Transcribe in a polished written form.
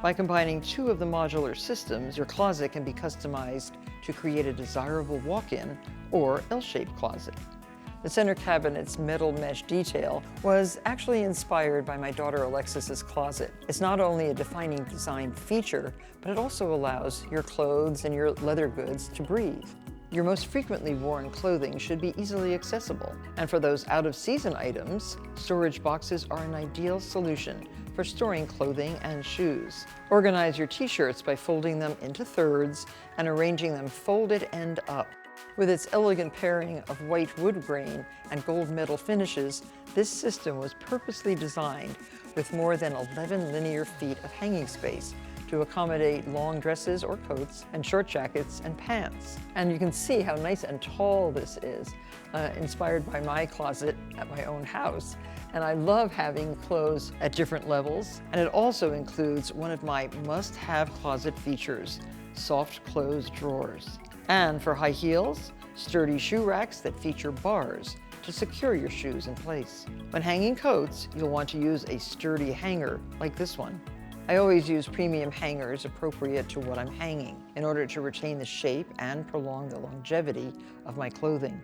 By combining two of the modular systems, your closet can be customized to create a desirable walk-in or L-shaped closet. The center cabinet's metal mesh detail was actually inspired by my daughter Alexis's closet. It's not only a defining design feature, but it also allows your clothes and your leather goods to breathe. Your most frequently worn clothing should be easily accessible, and for those out-of-season items, storage boxes are an ideal solution for storing clothing and shoes. Organize your t-shirts by folding them into thirds and arranging them folded end up. With its elegant pairing of white wood grain and gold metal finishes, this system was purposely designed with more than 11 linear feet of hanging space to accommodate long dresses or coats and short jackets and pants. And you can see how nice and tall this is, inspired by my closet at my own house. And I love having clothes at different levels. And it also includes one of my must-have closet features, soft close drawers. And for high heels, sturdy shoe racks that feature bars to secure your shoes in place. When hanging coats, you'll want to use a sturdy hanger like this one. I always use premium hangers appropriate to what I'm hanging in order to retain the shape and prolong the longevity of my clothing.